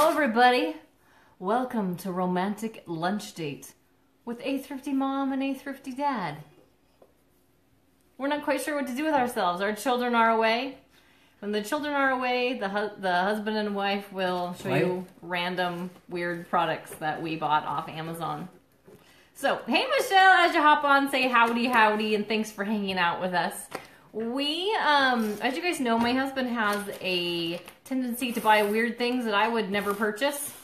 Hello everybody! Welcome to Romantic Lunch Date with a thrifty mom and a thrifty dad. We're not quite sure what to do with ourselves. Our children are away. When the children are away, the husband and wife will show you random weird products that we bought off Amazon. So, hey Michelle, as you hop on, say howdy howdy and thanks for hanging out with us. We, as you guys know, my husband has a tendency to buy weird things that I would never purchase.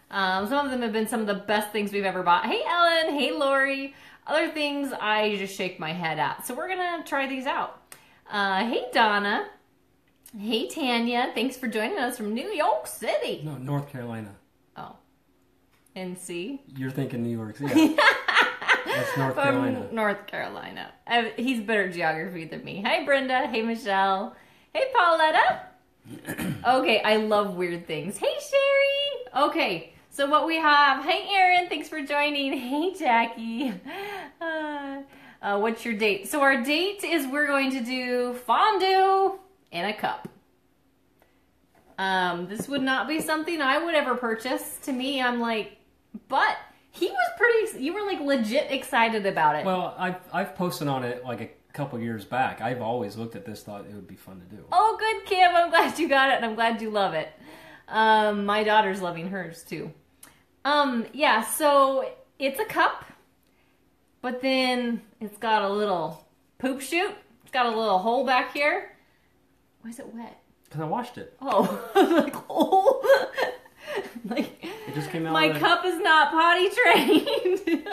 Some of them have been some of the best things we've ever bought. Hey Ellen, hey Lori. Other things I just shake my head at. So we're gonna try these out. Hey Donna. Hey Tanya. Thanks for joining us from New York City. No, North Carolina. Oh. NC? You're thinking New York City. Yeah. That's North Carolina. North Carolina. He's better geography than me. Hi Brenda. Hey Michelle. Hey Pauletta. Okay, I love weird things. Hey Sherry. Okay, so what we have. Hey Erin, thanks for joining. Hey Jackie. What's your date? So our date is we're going to do fondue in a cup. This would not be something I would ever purchase. To me, I'm like, but he was pretty, you were like legit excited about it. Well, I've posted on it like a couple years back. I've always looked at this, thought it would be fun to do. Oh, good, Kim. I'm glad you got it, and I'm glad you love it. My daughter's loving hers, too. Yeah, so it's a cup, but then it's got a little poop chute. It's got a little hole back here. Why is it wet? Because I washed it. Oh, I was like, oh. Like, it just came out. My cup is not potty trained.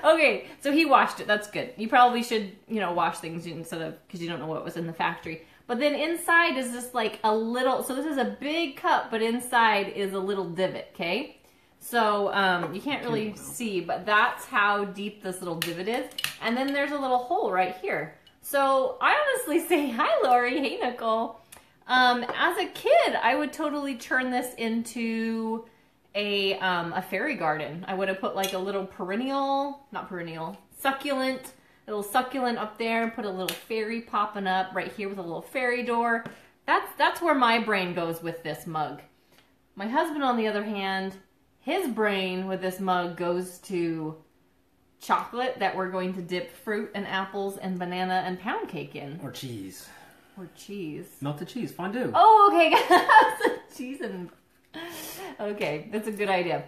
Okay, so he washed it. That's good. You probably should, wash things instead of, because you don't know what was in the factory. But then inside is just like a little, so this is a big cup, but inside is a little divot, okay? So you can't really see, but that's how deep this little divot is. And then there's a little hole right here. So I honestly say, hi Lori, hey Nicole. As a kid, I would totally turn this into a fairy garden. I would have put like a little succulent, a little succulent up there, and put a little fairy popping up right here with a little fairy door. That's where my brain goes with this mug. My husband, on the other hand, his brain with this mug goes to chocolate that we're going to dip fruit and apples and banana and pound cake in. Or cheese. Or cheese. Melted cheese, fondue. Oh, okay. Cheese and... Okay, that's a good idea.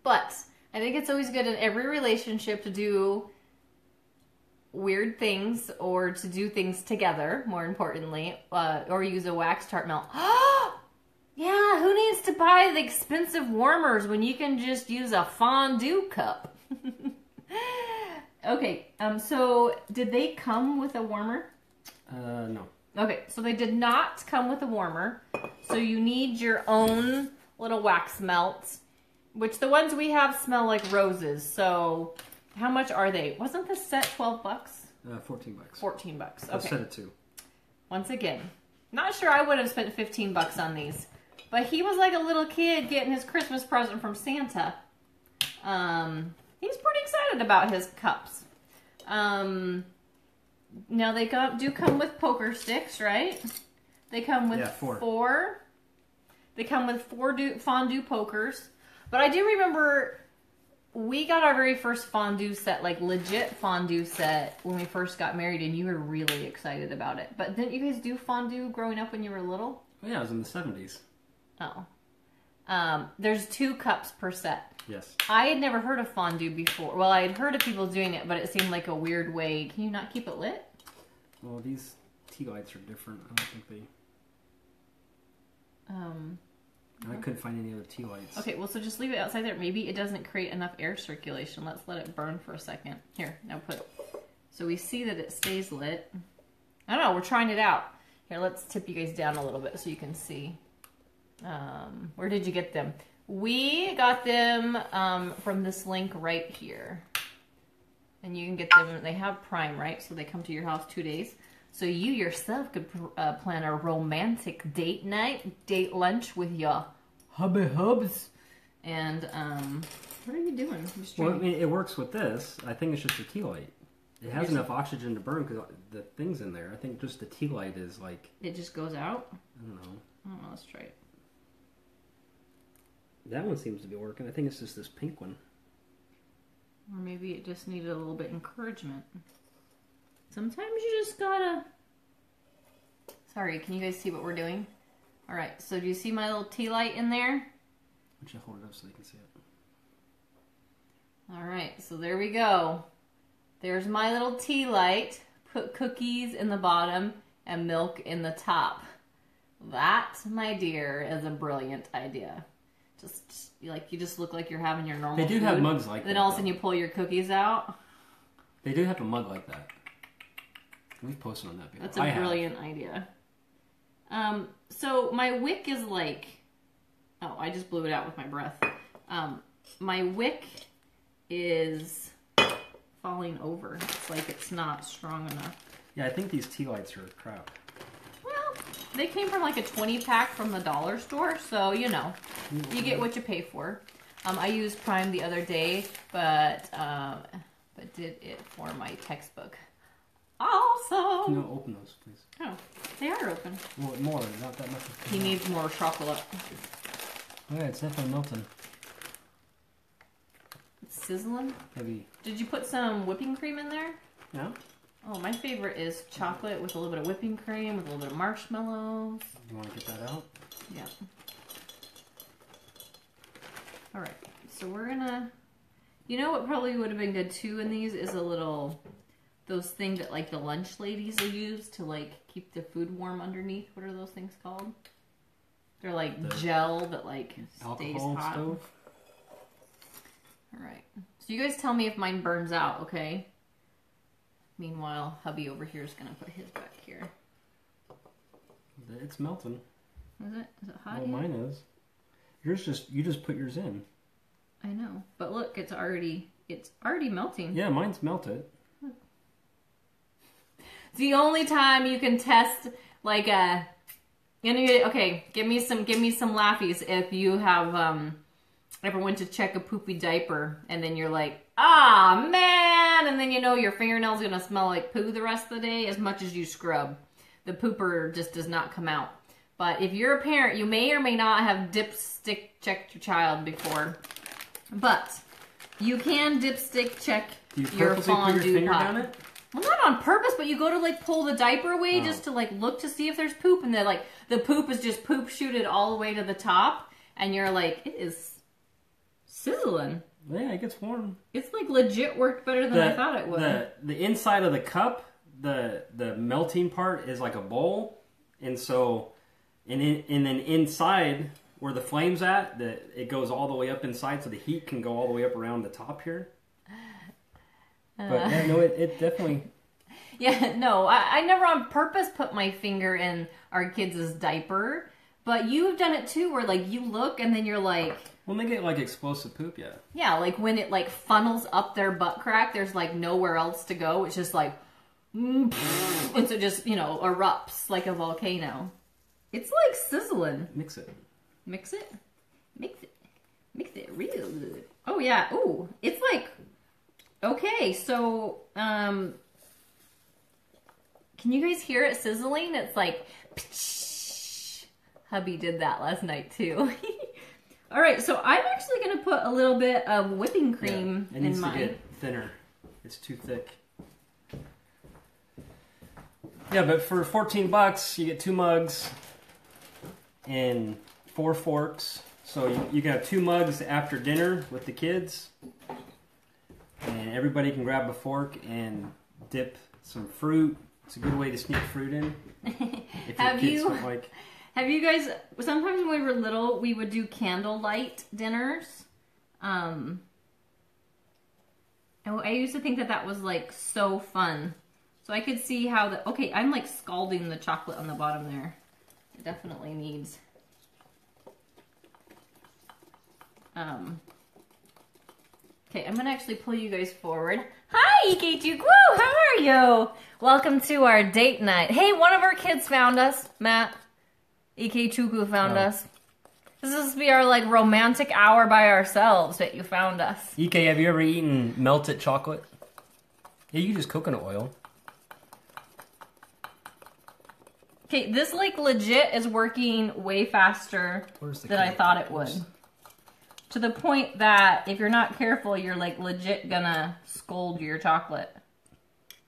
But I think it's always good in every relationship to do weird things or to do things together, more importantly, or use a wax tart melt. Yeah, who needs to buy the expensive warmers when you can just use a fondue cup? Okay, so did they come with a warmer? No. Okay, so they did not come with a warmer. So you need your own little wax melts, which the ones we have smell like roses. So how much are they? Wasn't this set 12 bucks? 14 bucks. 14 bucks. Okay. I'll set it too. Once again, not sure I would have spent 15 bucks on these, but he was like a little kid getting his Christmas present from Santa. He's pretty excited about his cups. Now they do come with poker sticks, right? They come with four. They come with four fondue pokers. But I do remember we got our very first fondue set, like legit fondue set, when we first got married, and you were really excited about it. But didn't you guys do fondue growing up when you were little? Oh, yeah, it was in the 70s. Oh. There's 2 cups per set. Yes. I had never heard of fondue before. Well, I had heard of people doing it, but it seemed like a weird way. Can you not keep it lit? Well, these tea lights are different. I don't think they... I couldn't find any other tea lights. Okay, well, so just leave it outside there. Maybe it doesn't create enough air circulation. Let's let it burn for a second. Here, now put it. So we see that it stays lit. I don't know, we're trying it out. Here, let's tip you guys down a little bit so you can see. Where did you get them? We got them from this link right here. And you can get them, they have Prime, right? So they come to your house 2 days. So you yourself could plan a romantic date night, date lunch with your hubby hubs. And what are you doing? Well, I mean, it works with this. I think it's just a tea light. It has enough oxygen to burn because the thing's in there. I think just the tea light is like... It just goes out? I don't know. Let's try it. That one seems to be working. I think it's just this pink one. Or maybe it just needed a little bit of encouragement. Sometimes you just gotta... Sorry, can you guys see what we're doing? Alright, so do you see my little tea light in there? Why don't you hold it up so you can see it? Alright, so there we go. There's my little tea light. Put cookies in the bottom and milk in the top. That, my dear, is a brilliant idea. Just like you just look like you're having your normal They do food. have mugs like that. Then all of a sudden you pull your cookies out. They do have a mug like that. We've posted on that before. That's a brilliant idea. So my wick is like... Oh, I just blew it out with my breath. My wick is falling over. It's like it's not strong enough. Yeah, I think these tea lights are crap. Well, they came from like a 20-pack from the dollar store, so you know, you get what you pay for. I used Prime the other day, but did it for my textbook. Awesome! No, open those, please. Oh, they are open. Well, more, not that much. He needs more chocolate. Oh yeah, it's definitely melting. It's sizzling. Maybe. Did you put some whipping cream in there? Yeah. Oh, my favorite is chocolate with a little bit of whipping cream, with a little bit of marshmallows. You want to get that out? Yeah. Alright, so we're gonna... You know what probably would have been good too in these is a little... Those things that like the lunch ladies will use to like keep the food warm underneath. What are those things called? They're like the gel that like stays hot. Stove. Alright. So you guys tell me if mine burns out, okay? Meanwhile, hubby over here is gonna put his back here. It's melting. Is it? Is it hot? Well, mine is. Yours you just put yours in. I know, but look, it's already melting. Yeah, mine's melted. It's the only time you can test like a. Okay, give me some laughies if you have ever went to check a poopy diaper and then you're like, ah man, and then you know your fingernail's gonna smell like poo the rest of the day as much as you scrub. The pooper just does not come out. But if you're a parent, you may or may not have dipstick checked your child before. But you can dipstick check your fondue pot. Down it? Well, not on purpose, but you go to like pull the diaper away just to like look to see if there's poop, and then like the poop is just poop shooted all the way to the top, and you're like, it is sizzling. Yeah, it gets warm. It's like legit worked better than I thought it would. The inside of the cup, the melting part is like a bowl, and so and then inside where the flame's at, it goes all the way up inside, so the heat can go all the way up around the top here. But yeah, no, it definitely... Yeah, no, I never on purpose put my finger in our kids' diaper, but you've done it too, where like you look and then you're like... When they get like explosive poop, yeah. Yeah, like when it like funnels up their butt crack, there's like nowhere else to go. It's just like... and so it just, you know, erupts like a volcano. It's like sizzling. Mix it. Mix it? Mix it. Mix it real good. Oh yeah, ooh, it's like... Okay, so, can you guys hear it sizzling? It's like, psh. Hubby did that last night too. All right, so I'm actually going to put a little bit of whipping cream in mine. It needs to get thinner. It's too thick. Yeah, but for $14, you get 2 mugs and 4 forks. So you can have 2 mugs after dinner with the kids. And everybody can grab a fork and dip some fruit. It's a good way to sneak fruit in. If have you guys, sometimes when we were little, we would do candlelight dinners. And I used to think that was like so fun. So I could see how okay, I'm like scalding the chocolate on the bottom there. It definitely needs. Okay, I'm gonna actually pull you guys forward. Hi, Ike2Q! How are you? Welcome to our date night. Hey, one of our kids found us, Matt. Ike2Q found us. This is to be our like romantic hour by ourselves that you found us. Ike, have you ever eaten melted chocolate? Yeah, you use coconut oil. Okay, this like legit is working way faster than I thought it would. To the point that if you're not careful, you're like legit gonna scold your chocolate.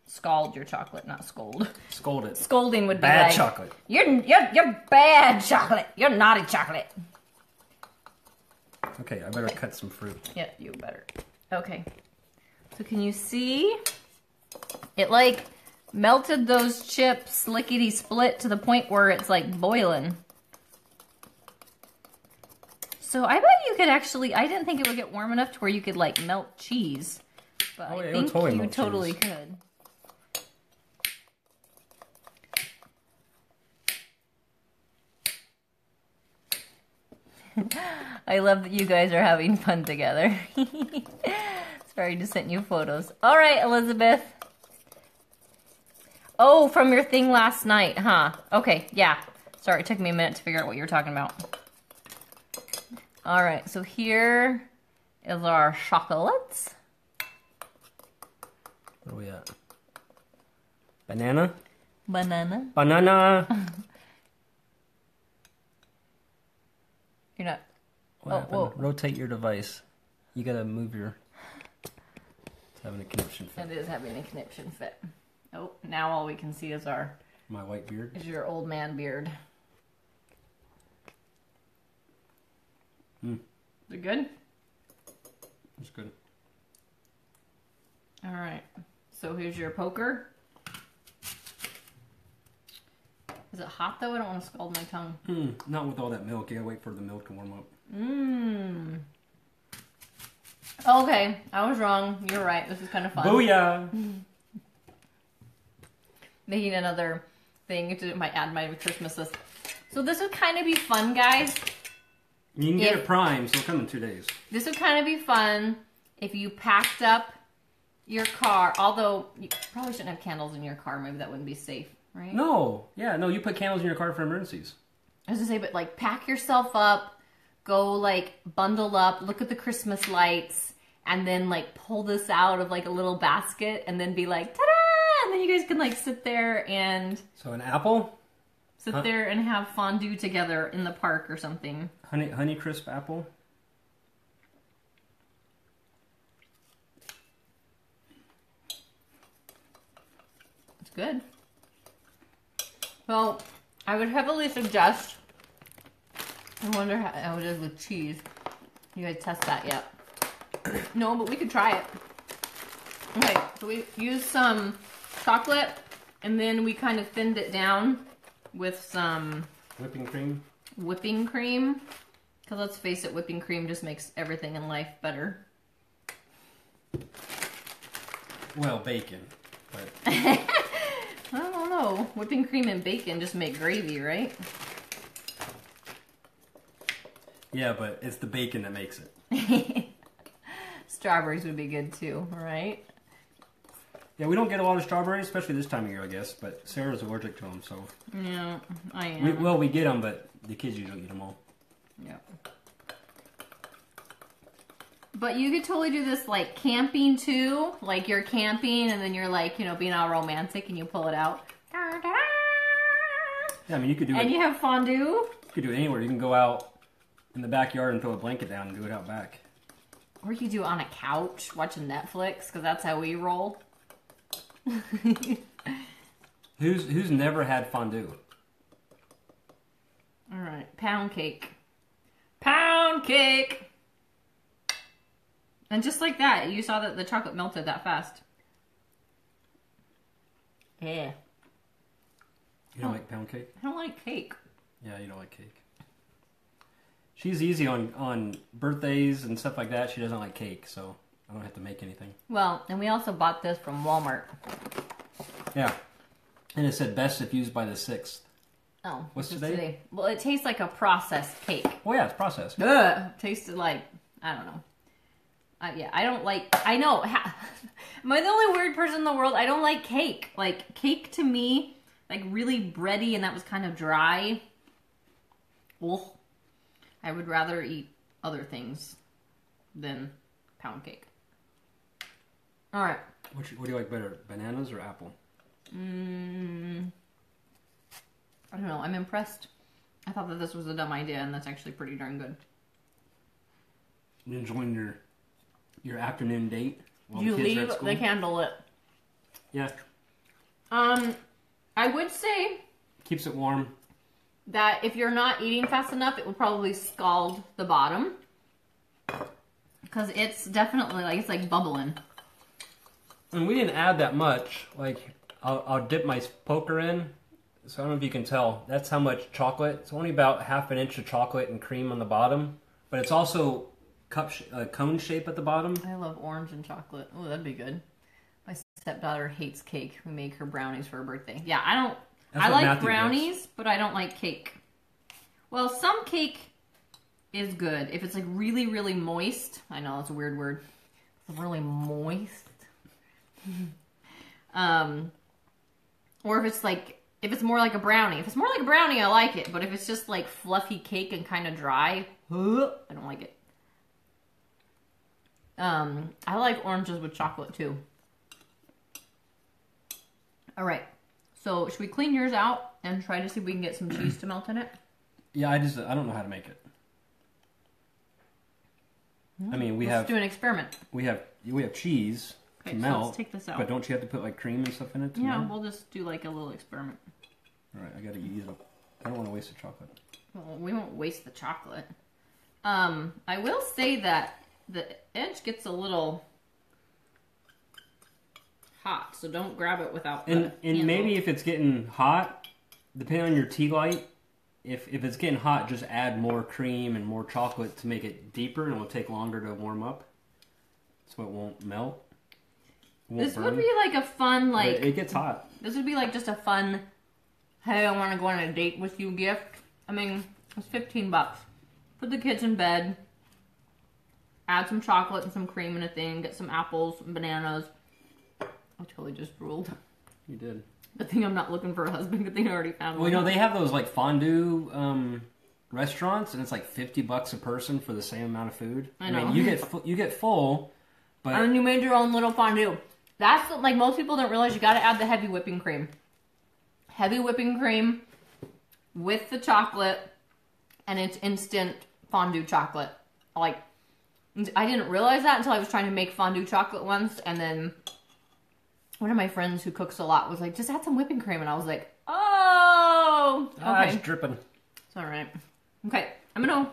Scald your chocolate, not scold. Scold it. Scolding would be bad like, chocolate. You're bad chocolate. You're naughty chocolate. Okay, I better cut some fruit. Yeah, you better. Okay. So can you see? It like melted those chips lickety split to the point where it's like boiling. So I bet you could actually, I didn't think it would get warm enough to where you could like melt cheese. But I think you totally could. I love that you guys are having fun together. Sorry, just sent you photos. All right, Elizabeth. Oh, from your thing last night, huh? Okay, yeah. Sorry, it took me a minute to figure out what you were talking about. All right, so here is our chocolates. What are we at? Banana? Banana. Banana! You're not. What happened? Whoa. Rotate your device. You gotta move your... It's having a conniption fit. It is having a conniption fit. Oh, now all we can see is our... My white beard? Is your old man beard. Hmm. Is it good? It's good. All right. So here's your poker. Is it hot though? I don't want to scald my tongue. Not with all that milk. You gotta wait for the milk to warm up. Okay, I was wrong. You're right. This is kind of fun. Booyah! Making another thing to my add my Christmas list. So this would kind of be fun, guys. You can get it prime, so it'll come in 2 days. This would kind of be fun if you packed up your car. Although you probably shouldn't have candles in your car. Maybe that wouldn't be safe, right? No. Yeah, no, you put candles in your car for emergencies. I was gonna say, but like pack yourself up, go like bundle up, look at the Christmas lights, and then like pull this out of like a little basket and then be like, ta-da! And then you guys can like sit there and... So an apple? Sit there and have fondue together in the park or something. Honey crisp apple? It's good. Well, I would heavily suggest... I wonder how it is with cheese. You guys test that yet? No, but we could try it. Okay, so we used some chocolate, and then we kind of thinned it down with some... Whipping cream? Whipping cream. Because let's face it, whipping cream just makes everything in life better. Well, bacon. But... I don't know. Whipping cream and bacon just make gravy, right? Yeah, but it's the bacon that makes it. Strawberries would be good too, right? Yeah, we don't get a lot of strawberries, especially this time of year, I guess. But Sarah's allergic to them, so... Yeah, I am. We get them, but the kids usually eat them all. Yeah. But you could totally do this, like, camping, too. Like, you're camping, and then you're, like, you know, being all romantic, and you pull it out. Yeah, I mean, you could do it... And you have fondue. You could do it anywhere. You can go out in the backyard and throw a blanket down and do it out back. Or you could do it on a couch, watching Netflix, because that's how we roll. Who's never had fondue? All right, pound cake. Pound cake! And just like that, you saw that the chocolate melted that fast. Yeah. You don't like pound cake? I don't like cake. Yeah, you don't like cake. She's easy on birthdays and stuff like that. She doesn't like cake, so I don't have to make anything. Well, and we also bought this from Walmart. Yeah. And it said best if used by the 6th. Oh. What's today? Well, it tastes like a processed cake. Oh, yeah, it's processed. Ugh. Tasted like, I don't know. Yeah, I don't like, I know. Am I the only weird person in the world? I don't like cake. Like, cake to me, like really bready, and that was kind of dry. Ugh. I would rather eat other things than pound cake. All right. What do you like better, bananas or apple? I don't know. I'm impressed. I thought that this was a dumb idea, and that's actually pretty darn good. enjoying your afternoon date while You the kids are at leave school. the candle lit. Yeah. I would say Keeps it warm. that if you're not eating fast enough, it will probably scald the bottom. Because it's definitely like, it's like bubbling. And we didn't add that much. Like, I'll dip my poker in. So I don't know if you can tell. That's how much chocolate. It's only about half an inch of chocolate and cream on the bottom. But it's also cone shape at the bottom. I love orange and chocolate. Oh, that'd be good. My stepdaughter hates cake. We make her brownies for her birthday. Yeah, I like brownies, but I don't like cake. Well, some cake is good. If it's like really, really moist. I know, it's a weird word. It's really moist. Or if it's more like a brownie. If it's more like a brownie, I like it. But if it's just like fluffy cake and kind of dry, I don't like it. I like oranges with chocolate too. All right. So should we clean yours out and try to see if we can get some cheese to melt in it? Yeah, I don't know how to make it. I mean, Let's do an experiment. We have cheese to melt. So let's take this out. But don't you have to put like cream and stuff in it to melt? We'll just do like a little experiment. All right, I gotta ease up. I don't want to waste the chocolate. Well, we won't waste the chocolate. I will say that the edge gets a little hot, so don't grab it without the And handle. maybe if it's getting hot, depending on your tea light, if it's getting hot, just add more cream and more chocolate to make it deeper, and it will take longer to warm up, so it won't melt. This would be like a fun, like... It gets hot. This would be like just a fun, hey, I want to go on a date with you gift. I mean, it's $15. Put the kids in bed, add some chocolate and some cream in a thing, get some apples and bananas. I totally just ruled. You did. Good thing I'm not looking for a husband. Good thing I already found one. Well, they have those like fondue restaurants, and it's like $50 a person for the same amount of food. I know. mean, you get full, but And you made your own little fondue. That's like most people don't realize. You got to add the heavy whipping cream. Heavy whipping cream with the chocolate, and it's instant fondue chocolate. Like, I didn't realize that until I was trying to make fondue chocolate once, and then one of my friends who cooks a lot was like, just add some whipping cream, and I was like, oh, okay. It's dripping. It's all right. Okay, I'm gonna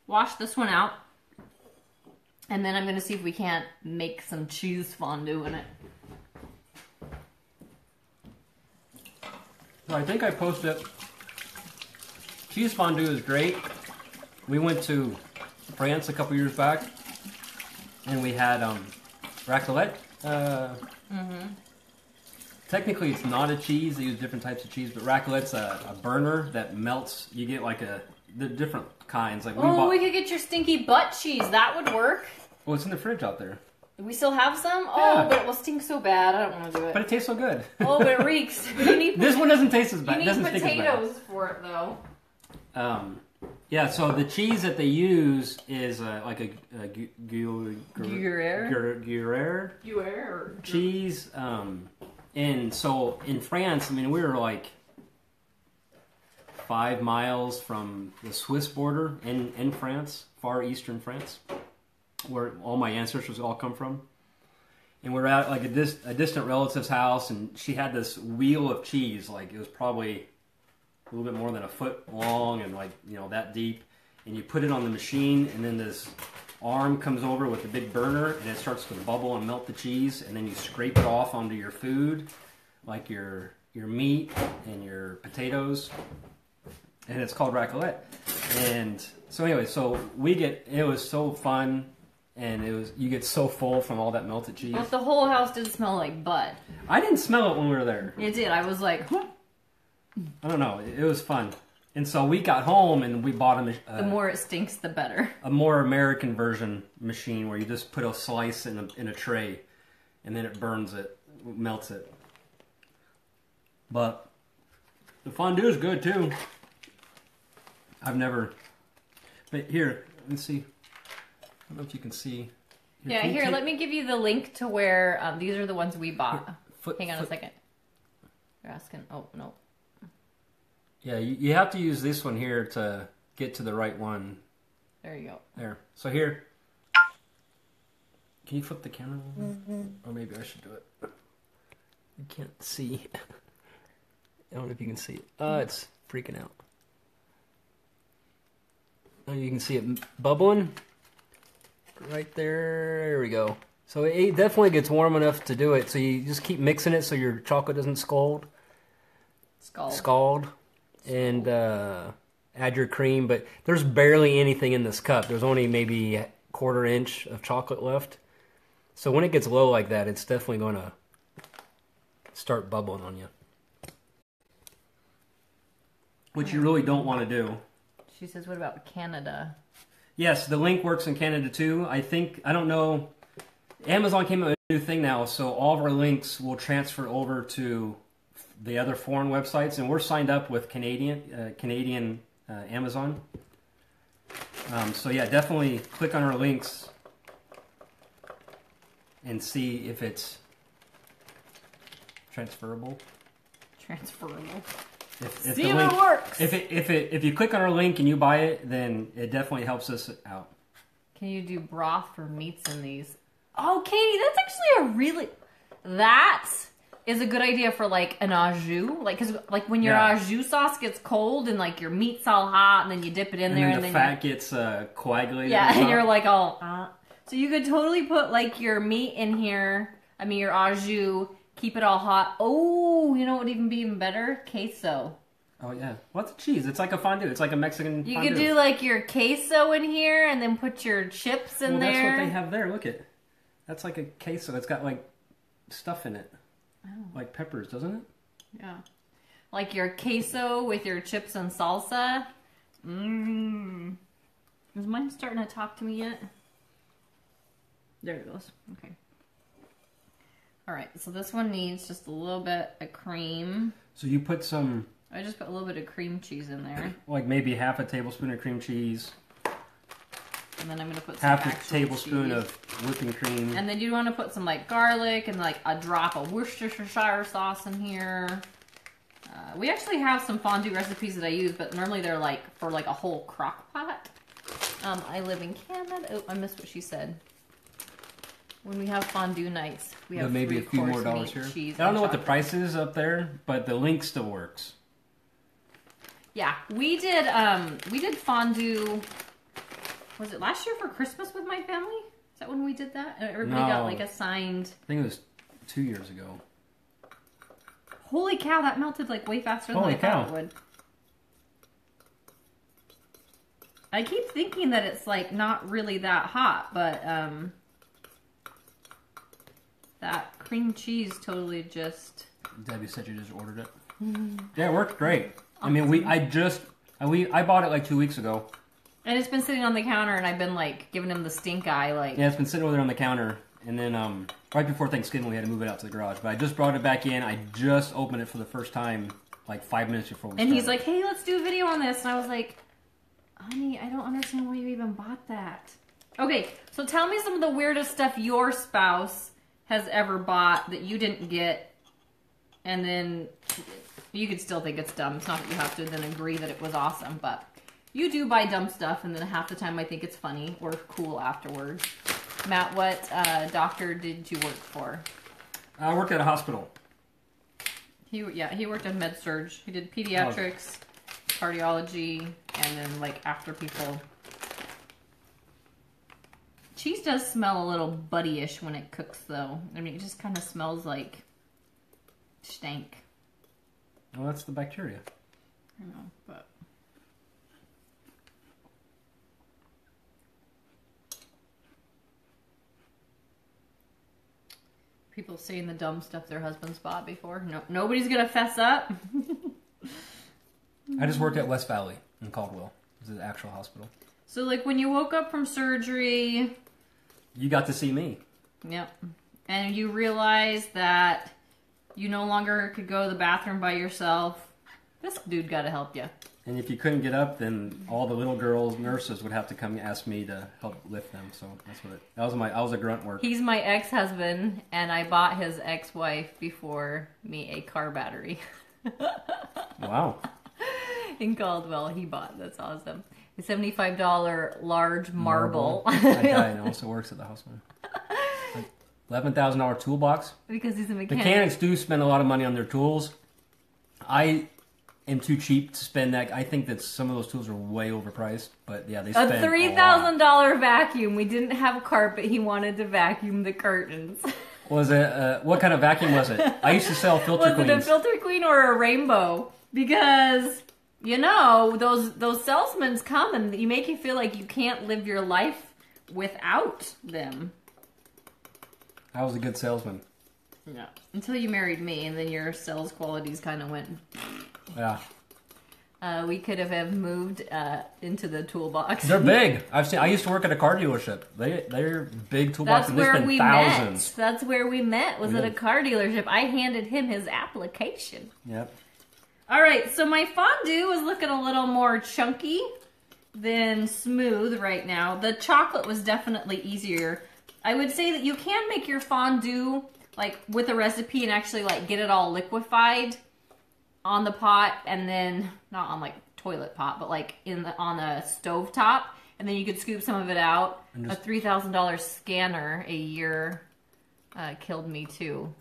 wash this one out, and then I'm gonna see if we can't make some cheese fondue in it. So I think I posted. Cheese fondue is great. We went to France a couple years back, and we had raclette. Technically, it's not a cheese. They use different types of cheese, but raclette's a burner that melts. You get like the different kinds. Like we could get your stinky butt cheese. That would work. Well, it's in the fridge out there. Do we still have some? Yeah. Oh, but it will stink so bad. I don't want to do it. But it tastes so good. Oh, but it reeks. You need This one doesn't taste as bad. You It need doesn't stink as bad. potatoes for it, though. Yeah, so the cheese that they use is like a Gruyere cheese. And so in France, I mean, we were like 5 miles from the Swiss border in France, far eastern France, where all my ancestors all come from. And we're at like a distant relative's house, and she had this wheel of cheese, like it was probably a little bit more than a foot long and like, that deep. And you put it on the machine, and then this arm comes over with a big burner, and it starts to bubble and melt the cheese, and then you scrape it off onto your food, like your meat and your potatoes, and it's called raclette. And so anyway, it was so fun, and you get so full from all that melted cheese. But the whole house did smell like butt. I didn't smell it when we were there. It did. I was like, huh. I don't know. It was fun. And so we got home and we bought the more it stinks, the better. A more American version machine where you just put a slice in a tray, and then it burns it, melts it. But the fondue is good too. But here, let's see. I don't know if you can see. Here, let me give you the link to where these are the ones we bought. Hang on a second. You're asking. Oh no. Yeah, you have to use this one here to get to the right one. There you go. There. So here, Can you flip the camera? Or maybe I should do it. You can't see. I don't know if you can see it. It's freaking out. Oh, you can see it bubbling. Right there. There we go. So it definitely gets warm enough to do it. So you just keep mixing it so your chocolate doesn't scald. Scald. And add your cream. But there's barely anything in this cup. There's only maybe a 1/4 inch of chocolate left. So when it gets low like that, it's definitely going to start bubbling on you. Which you really don't want to do. She says, what about Canada? Yes, the link works in Canada too. I don't know. Amazon came up with a new thing now, so all of our links will transfer over to the other foreign websites, and we're signed up with Canadian Amazon. So yeah, definitely click on our links and see if it's transferable. See if it works. If you click on our link and you buy it, then it definitely helps us out. Can you do broth for meats in these? Oh, Katie, that's actually that is a good idea for like an au jus. Like, cause like when your au jus sauce gets cold and like your meat's all hot, and then you dip it in there, and then the fat gets coagulated. Yeah, and you're like all. So you could totally put like your meat in here. I mean your au jus. Keep it all hot. Oh, you know what would even be even better? Queso. Oh, yeah. What's cheese? It's like a fondue. It's like a Mexican fondue. You could do like your queso in here and then put your chips in there. That's what they have there. Look it. That's like a queso. It's got like stuff in it. Oh. Like peppers, doesn't it? Yeah. Like your queso with your chips and salsa. Mmm. Is mine starting to talk to me yet? There it goes. Okay. Alright, so this one needs just a little bit of cream. So you put some... I just put a little bit of cream cheese in there. Like maybe half a tablespoon of cream cheese. And then I'm going to put some half a tablespoon cheese. of whipping cream. And then you want to put some like garlic and like a drop of Worcestershire sauce in here. We actually have some fondue recipes that I use, but normally they're like for like a whole crock pot. I live in Canada. Oh, I missed what she said. When we have fondue nights, we have maybe a few more dollars here. I don't know what the price is up there, but the link still works. Yeah, we did fondue. Was it last year for Christmas with my family? Is that when we did that? Everybody got like assigned. I think it was 2 years ago. Holy cow, that melted like way faster than I thought it would. I keep thinking that it's like not really that hot, but that cream cheese totally just... Debbie said you just ordered it. Yeah, it worked great. I mean, I bought it like 2 weeks ago. And it's been sitting on the counter, and I've been like giving him the stink eye. Like, yeah, it's been sitting over there on the counter, and then right before Thanksgiving we had to move it out to the garage. But I just brought it back in. I just opened it for the first time like 5 minutes before we started. And he's like, "Hey, let's do a video on this," and I was like, "Honey, I don't understand why you even bought that." Okay, so tell me some of the weirdest stuff your spouse has ever bought that you didn't get, and then you could still think it's dumb. It's not that you have to then agree that it was awesome, but you do buy dumb stuff, and then half the time I think it's funny or cool afterwards. Matt, what doctor did you work for? I worked at a hospital. He worked in med-surg. He did pediatrics, cardiology, and then like after people. Cheese does smell a little buttyish when it cooks, though. I mean, it just kind of smells like stank. Well, that's the bacteria. I know, but... People saying the dumb stuff their husbands bought before. No, nobody's gonna fess up. I just worked at West Valley in Caldwell. It was an actual hospital. So, like, when you woke up from surgery... You got to see me. Yep. And you realized that you no longer could go to the bathroom by yourself. This dude got to help you. And if you couldn't get up, then all the little girls, nurses, would have to come ask me to help lift them. So that's what I was a grunt work. He's my ex-husband, and I bought his ex-wife before me a car battery. Wow. In Caldwell, he bought. That's awesome. A $75 large marble. My guy also works at the hospital. $11,000 toolbox. Because he's a mechanic. Mechanics do spend a lot of money on their tools. I am too cheap to spend that. I think that some of those tools are way overpriced. But yeah, they spend a $3,000 vacuum. We didn't have carpet. He wanted to vacuum the curtains. Was it, what kind of vacuum was it? I used to sell filter queens. Was it a filter queen or a rainbow? Because, you know, those salesmen come and you make you feel like you can't live your life without them. I was a good salesman. Yeah. Until you married me, and then your sales qualities kind of went. Yeah. We could have moved into the toolbox. They're big. I used to work at a car dealership. They're big toolboxes. That's where we thousands. met. That's where we met. Was at a car dealership. I handed him his application. Yep. All right. So my fondue is looking a little more chunky than smooth right now. The chocolate was definitely easier. I would say that you can make your fondue like with a recipe and actually like get it all liquefied on the pot, and then not on like toilet pot, but like on a stove top, and then you could scoop some of it out. A $3,000 scanner a year killed me too.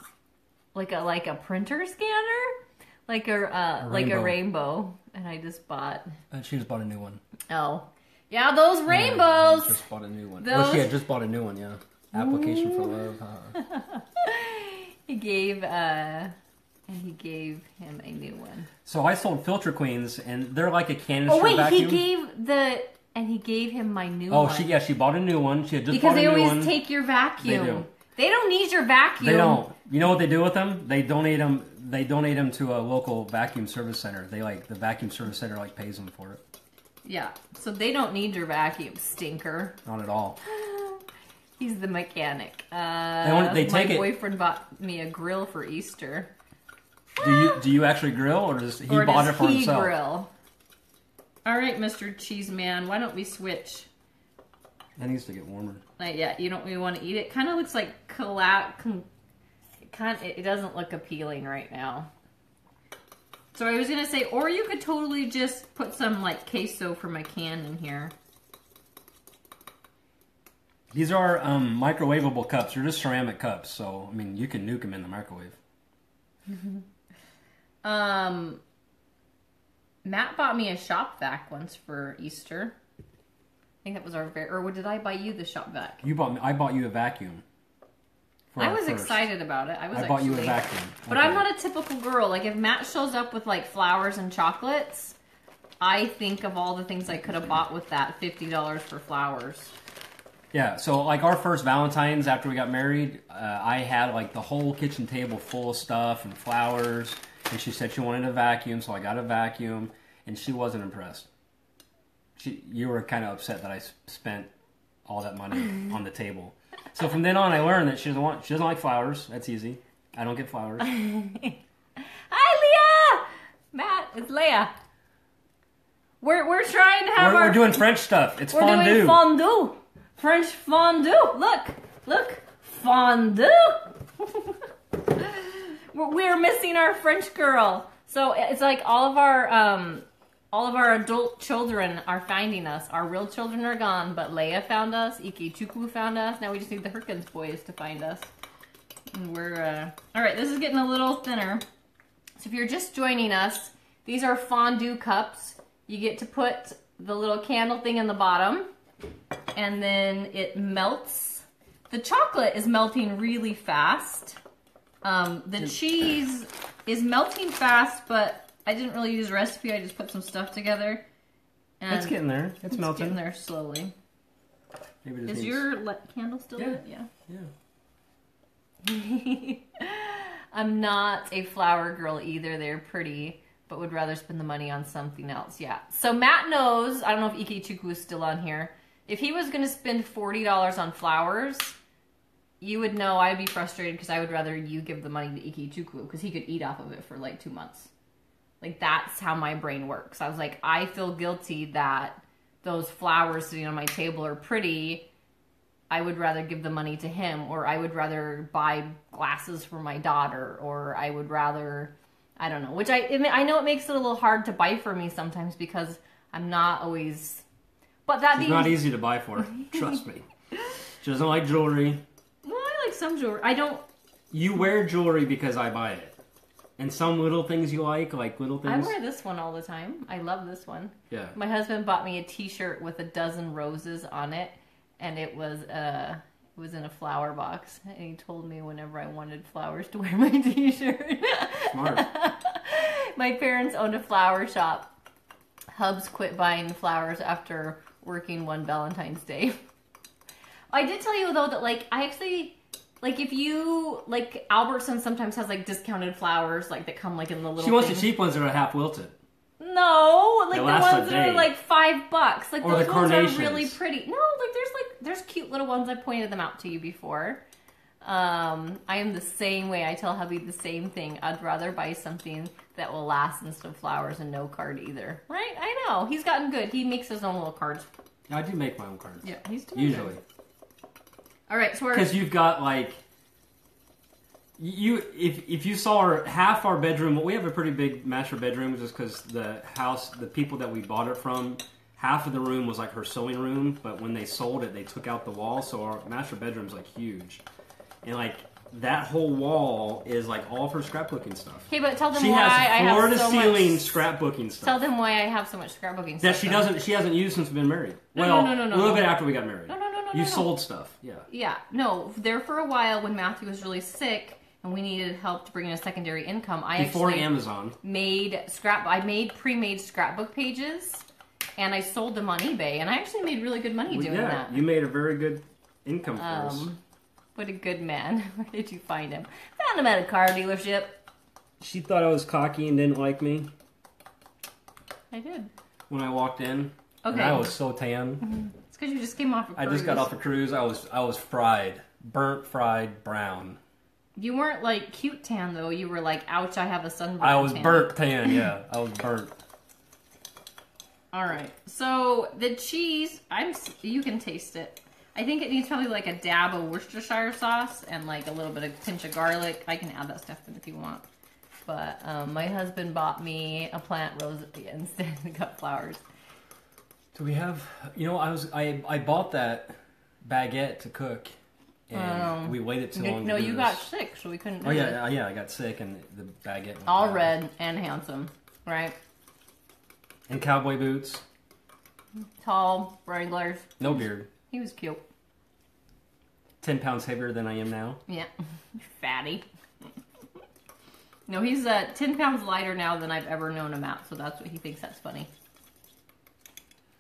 Like a printer scanner, like a rainbow, and I just bought. She just bought a new one. Oh, yeah, those rainbows. Yeah, just bought a new one. Well, she had just bought a new one. Yeah, application for love. He gave him a new one. So I sold filter queens, and they're like a canister vacuum. Oh wait, he gave him my new one. Oh, she bought a new one. She had just bought a new one. Because they always take your vacuum. They do. They don't need your vacuum. They don't. You know what they do with them? They donate them. They donate them to a local vacuum service center. The vacuum service center pays them for it. Yeah. So they don't need your vacuum, stinker. Not at all. He's the mechanic. They take my boyfriend bought me a grill for Easter. Do you actually grill, or does he bought it for himself? Grill? All right, Mr. Cheese Man, why don't we switch? That needs to get warmer. Yeah, you don't really want to eat it. Kind of looks like it doesn't look appealing right now. So I was gonna say, or you could totally just put some like queso from a can in here. These are microwavable cups. They're just ceramic cups, so I mean you can nuke them in the microwave. Matt bought me a shop vac once for Easter. I think that was or did I buy you the shop vac? I bought you a vacuum. I was excited about it. I bought you a vacuum. But I'm not a typical girl. Like if Matt shows up with like flowers and chocolates, I think of all the things I could have bought with that $50 for flowers. Yeah, so like our first Valentine's after we got married, I had like the whole kitchen table full of stuff and flowers, and she said she wanted a vacuum, so I got a vacuum, and she wasn't impressed. You were kind of upset that I spent all that money on the table. So from then on, I learned that she doesn't like flowers. That's easy. I don't get flowers. Hi, Leah. Matt, it's Leah. We're trying to have we're doing French stuff. It's fondue. We're doing fondue. French fondue. Look, fondue. We're missing our French girl. So it's like all of our adult children are finding us. Our real children are gone, but Leia found us. Ikechukwu found us. Now we just need the Herkins boys to find us. And we're all right. This is getting a little thinner. So if you're just joining us, these are fondue cups. You get to put the little candle thing in the bottom. And then it melts. The chocolate is melting really fast. The cheese is melting fast, but I didn't really use a recipe. I just put some stuff together. And it's getting there. It's melting. Getting there slowly. Maybe is your candle still lit? Yeah. I'm not a flower girl either. They're pretty, but would rather spend the money on something else. Yeah. So Matt knows. I don't know if Ikechukwu is still on here. If he was going to spend $40 on flowers, you would know I'd be frustrated because I would rather you give the money to Ikechukwu because he could eat off of it for like 2 months. Like, that's how my brain works. I was like, I feel guilty that those flowers sitting on my table are pretty. I would rather give the money to him, or I would rather buy glasses for my daughter, or I would rather, I don't know. Which I know it makes it a little hard to buy for me sometimes because I'm not always... But that She's not easy to buy for. Trust me. She doesn't like jewelry. Well, I like some jewelry. I don't. You wear jewelry because I buy it. And some little things you like little things. I wear this one all the time. I love this one. Yeah. My husband bought me a T-shirt with a dozen roses on it, and it was in a flower box. And he told me whenever I wanted flowers to wear my T-shirt. Smart. My parents owned a flower shop. Hubs quit buying flowers after working one Valentine's Day. I did tell you though that I actually. If you, Albertsons sometimes has, discounted flowers, that come, in the little She wants things. the cheap ones that are half wilted. No, the last ones a that are, day. $5. Or Those the ones are carnations. really pretty. No, there's cute little ones. I pointed them out to you before. I am the same way. I tell hubby the same thing. I'd rather buy something that will last instead of flowers and no card either. Right? I know. He's gotten good. He makes his own little cards. I do make my own cards. Yeah, he's doing usually. Good. All right, so because you've got if you saw half our bedroom, we have a pretty big master bedroom just because the people that we bought it from, half of the room was her sewing room, but when they sold it, they took out the wall, so our master bedroom's huge, and that whole wall is all for scrapbooking stuff. Okay, but tell them she why I has have floor to so ceiling much. scrapbooking stuff. Tell them why I have so much scrapbooking that stuff. she hasn't used since we've been married. No, A little bit after we got married. No. You sold stuff, yeah. Yeah, no. There for a while when Matthew was really sick and we needed help to bring in a secondary income, Before Amazon made pre-made scrapbook pages, and I sold them on eBay, and I actually made really good money doing that. You made a very good income for us. What a good man. Where did you find him? Found him at a car dealership. She thought I was cocky and didn't like me. I did. When I walked in. Okay. And I was so tan. It's because you just came off a cruise. I just got off a cruise. I was fried. Burnt, fried, brown. You weren't cute tan though. You were ouch, I have a sunburn I was tan. burnt tan, yeah. I was burnt. Alright. So the cheese, you can taste it. I think it needs probably a dab of Worcestershire sauce and a little bit of pinch of garlic. I can add that stuff in if you want. But my husband bought me a plant rose instead and got flowers. Do we have? I bought that baguette to cook, and we waited too long. No, to do you this. got sick, so we couldn't. Do Oh yeah, I got sick, and the baguette. Went all bad. red and handsome, right? And cowboy boots. Tall, Wranglers. No beard. He was cute. 10 pounds heavier than I am now. Yeah, fatty. No, he's 10 pounds lighter now than I've ever known him at, so that's what he thinks that's funny.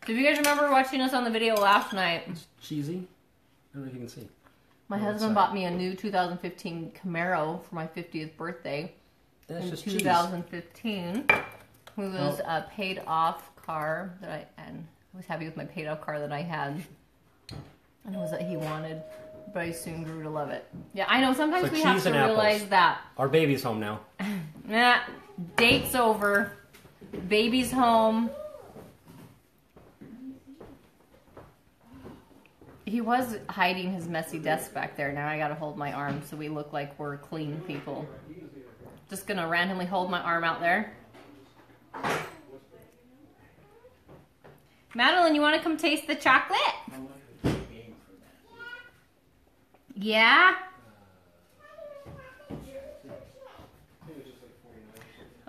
So if you guys remember watching us on the video last night. It's cheesy. I don't know if you can see. My husband bought me a new 2015 Camaro for my 50th birthday. That's in just 2015. It was a paid off car that I was happy with my paid off car that I had. And it was that he wanted, but I soon grew to love it. Yeah, I know, sometimes So we have cheese to and apples. realize that. Our baby's home now. Nah, date's over. Baby's home. He was hiding his messy desk back there. Now I gotta hold my arm so we look like we're clean people. Just gonna randomly hold my arm out there. Madeline, you wanna come taste the chocolate? Yeah?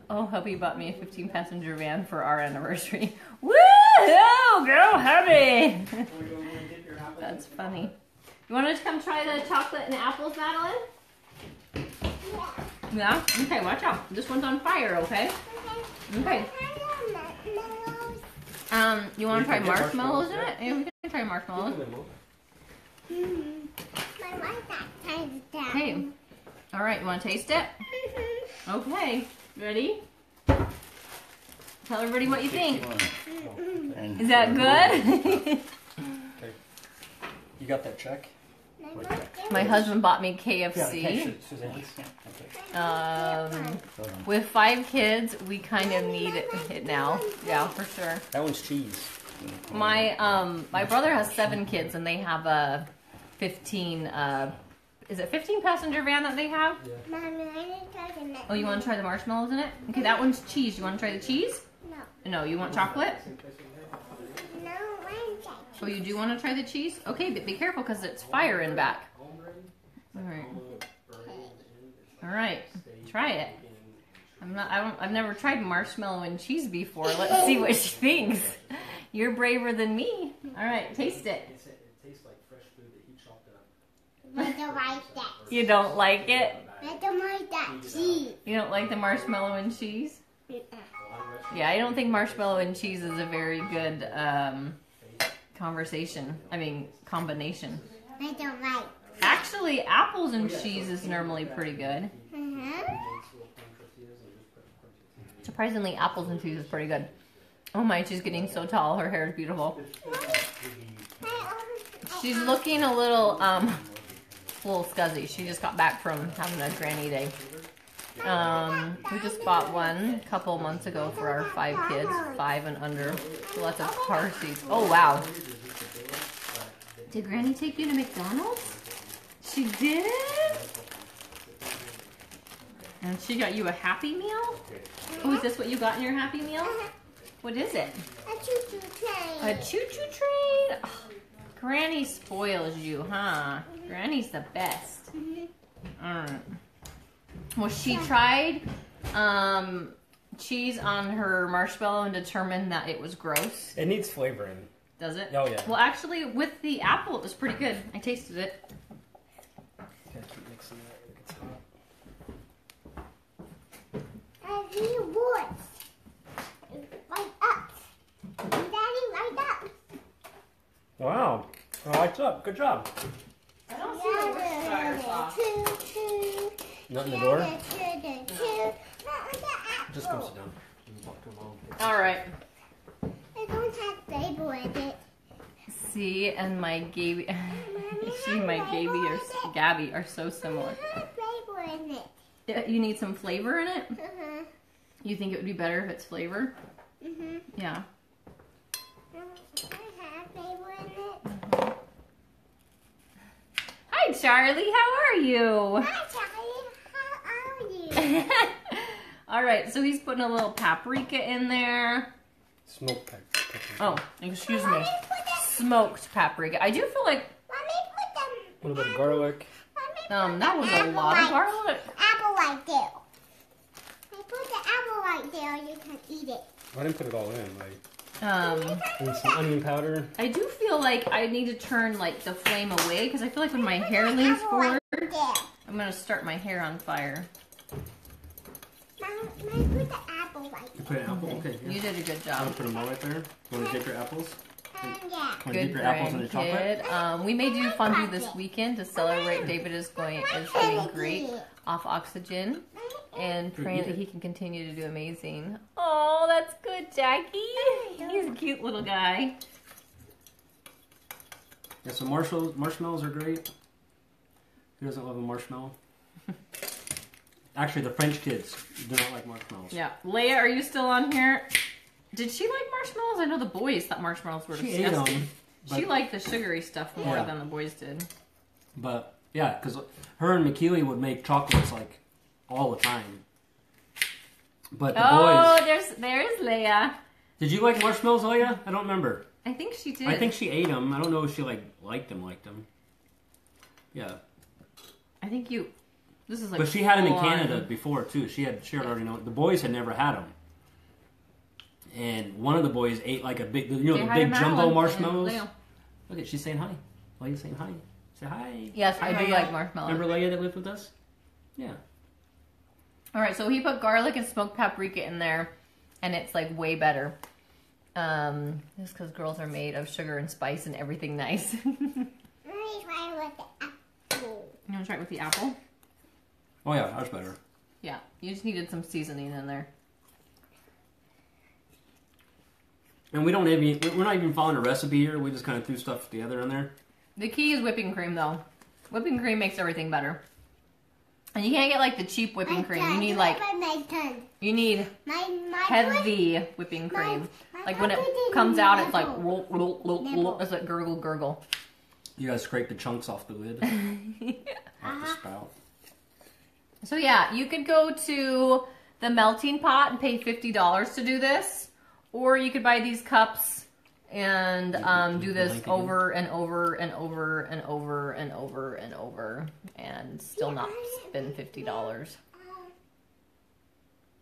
Oh, hubby bought me a 15-passenger van for our anniversary. Woo! Go, hubby! That's funny. You want to come try the chocolate and apples, Madeline? Yeah? Okay, watch out. This one's on fire, okay? Okay. You want to try marshmallows in it? Yeah, we can try marshmallows. Okay. All right, you want to taste it? Okay. Ready? Tell everybody what you think. Is that good? You got that check? My husband bought me KFC. With 5 kids, we kind of need it now. Yeah, for sure. That one's cheese. My brother has 7 kids, and they have a 15. Is it 15 passenger van that they have? Yeah. Mommy, I need to try the next. Oh, you want to try the marshmallows in it? Okay, that one's cheese. You want to try the cheese? No. No, you want chocolate? No, I want Oh, you do want to try the cheese? Okay, but be careful because it's fire in back. All right, try it. I've never tried marshmallow and cheese before. Let's see what she thinks. You're braver than me. All right, taste it. It tastes like fresh food that he chopped up. I don't like that. You don't like it? I don't like that cheese. You don't like the marshmallow and cheese? Yeah, I don't think marshmallow and cheese is a very good combination. I don't like. Actually, apples and cheese is normally pretty good. Surprisingly, apples and cheese is pretty good. Oh my, she's getting so tall. Her hair is beautiful. She's looking a little scuzzy. She just got back from having a granny day. We just bought one a couple months ago for our 5 kids, 5 and under. Lots of car seats. Oh wow. Did Granny take you to McDonald's? She did? And she got you a Happy Meal? Oh, is this what you got in your Happy Meal? What is it? A choo-choo train. A choo-choo train? Oh, Granny spoils you, huh? Granny's the best. Alright. Well, she tried cheese on her marshmallow and determined that it was gross. It needs flavoring. Does it? Oh, yeah. Well, actually, with the apple, it was pretty good. I tasted it. Gotta keep mixing that. It gets hot. I see woods. Light up. Daddy, light up. Wow. Oh, lights up. Good job. I don't see the worst fire sauce. Choo-choo. Not in the door? Choo-choo. Just come sit down. Walk to mom. All right. I don't have flavor in it. See, and my Gabby, Gabby are so similar. I have flavor in it. You need some flavor in it? Uh-huh. You think it would be better if it's flavor? Mm-hmm. Yeah. I have flavor in it. Hi, Charlie. How are you? Hi, Charlie. How are you? All right, so he's putting a little paprika in there. Smoked pepper. Oh, excuse me. Smoked paprika. I do feel like Mommy, put them. A little bit of garlic. Mommy, that was a lot of garlic. apple right there. I put the apple right there. You can eat it. I didn't put it all in. Um, And some onion powder. I do feel like I need to turn like the flame away because I feel like when my hair leans forward, There. I'm gonna start my hair on fire. Mommy, put the apple right You put an apple? Okay. Yeah. You did a good I'm gonna job. put them all right there. Want to dip your apples? there. Yeah. Want to Good dip your apples in the chocolate? kid. We may do fondue this weekend to celebrate. David is doing great off oxygen and praying that he can continue to do amazing. Oh, that's good, Jackie. He's a cute little guy. Yeah, so marshmallows are great. Who doesn't love a marshmallow? Actually, the French kids do not like marshmallows. Yeah. Leia, are you still on here? Did she like marshmallows? I know the boys thought marshmallows were She ate disgusting. them. She liked the sugary stuff more Yeah. than the boys did. But, yeah, because her and McKeely would make chocolates, like, all the time. But the boys... there's Leia. Did you like marshmallows, Leia? I don't remember. I think she did. I think she ate them. I don't know if she, liked them. Yeah. I think you... This is like But she had them in full Canada on. before, too. She had already known. The boys had never had them. And one of the boys ate, like, a big... You know, Say the hi to big jumbo Madeline. marshmallows? Leo. Look at, she's saying hi. Leia's saying hi. Say hi. Yes, I do Leia. like marshmallows. Remember Leia that lived with us? Yeah. All right, so he put garlic and smoked paprika in there, and it's like way better. Just because girls are made of sugar and spice and everything nice. You Let me try with the apple. want to try it with the apple? Oh, yeah, that's better. Yeah, you just needed some seasoning in there. And we're not even following a recipe here. We just kind of threw stuff together in there. The key is whipping cream, though. Whipping cream makes everything better. And you can't get like the cheap whipping cream. You need like heavy whipping cream. Like when it comes out, it's like it's like gurgle gurgle. You guys scrape the chunks off the lid, off the spout. So yeah, you could go to the melting pot and pay $50 to do this, or you could buy these cups and do this over and over and over and over and over and over and still not spend $50.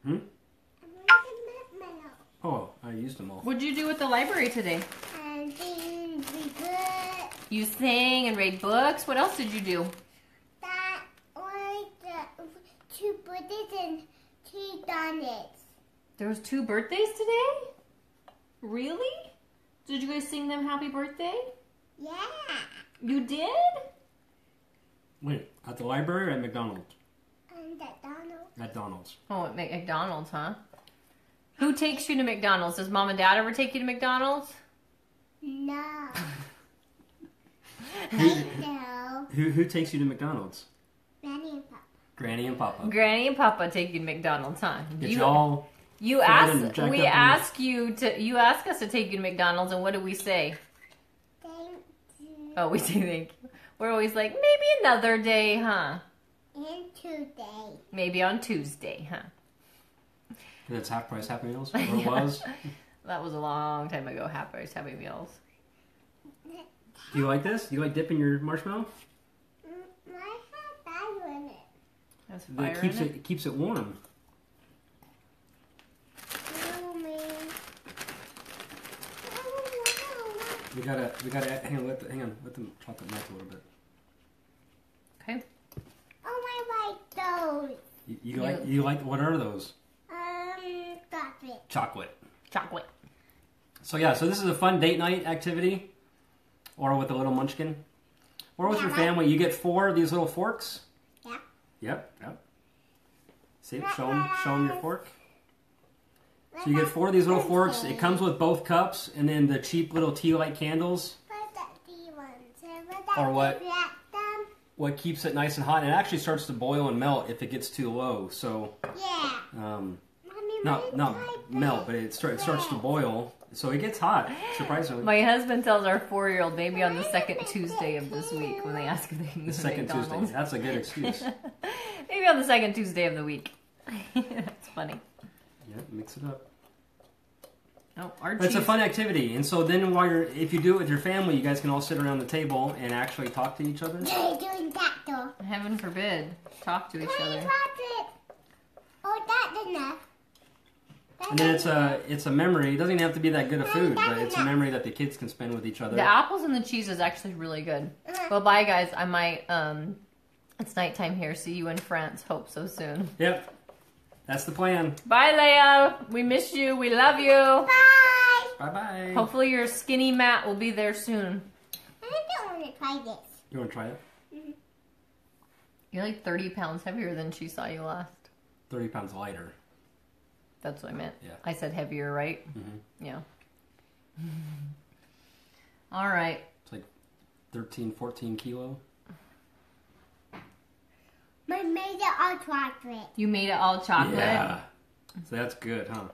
Hmm? Oh, I used them all. What'd you do at the library today? You sang and read books. What else did you do? That was the 2 birthdays and 2 donuts. There was 2 birthdays today? Really? Did you guys sing them happy birthday? Yeah. You did? Wait, at the library or at McDonald's? At Donald. At Donald's. Oh, at McDonald's, huh? Who takes you to McDonald's? Does Mom and Dad ever take you to McDonald's? No. No. Who takes you to McDonald's? Granny and Papa. Granny and Papa. Granny and Papa take you to McDonald's, huh? Get you all. You ask. We ask you to. You ask us to take you to McDonald's, and what do we say? Thank you. Oh, we say thank you. We're always like, maybe another day, huh? And today. Maybe on Tuesday, huh? That's half price Happy Meals. Or it was. That was a long time ago. Half price Happy Meals. Do you like this? Do you like dipping your marshmallow? I have fire in it. That's fire It keeps it warm. Oh, man. We gotta hang on. Let them chocolate melt a little bit. Okay. Oh, I like those. You like what are those? Chocolate. Chocolate. Chocolate. So yeah, so this is a fun date night activity, or with a little munchkin, or with your family. You get 4 of these little forks. Yeah. Yep. See, show them your fork. So you get 4 of these little forks. It comes with both cups, and then the cheap little tea light candles. Or what keeps it nice and hot. And it actually starts to boil and melt if it gets too low. So Yeah. not melt, but it starts to boil. So it gets hot, surprisingly. My husband tells our 4-year-old maybe on the second Tuesday of this week when they ask if they can go to Second McDonald's. Tuesday. That's a good excuse. Maybe on the second Tuesday of the week. That's funny. Yeah, mix it up. Oh, our But it's a cheese- fun activity, and so then if you do it with your family, you guys can all sit around the table and actually talk to each other. They're doing that though. Heaven forbid, talk to each other. Chocolate. Oh, that's enough. And then it's a memory. It doesn't even have to be that good of food, but it's a memory that the kids can spend with each other. The apples and the cheese is actually really good. Well, bye guys. I might. It's nighttime here. See you in France. Hope so soon. Yep, that's the plan. Bye, Leia. We miss you. We love you. Bye. Bye bye. Hopefully your skinny Matt will be there soon. I don't want to try this. You want to try it? You're like 30 pounds heavier than she saw you last. 30 pounds lighter. That's what I meant. Yeah. I said heavier, right? Mm-hmm. Yeah. All right. It's like 13, 14 kilo. I made it all chocolate. You made it all chocolate? Yeah. So that's good, huh?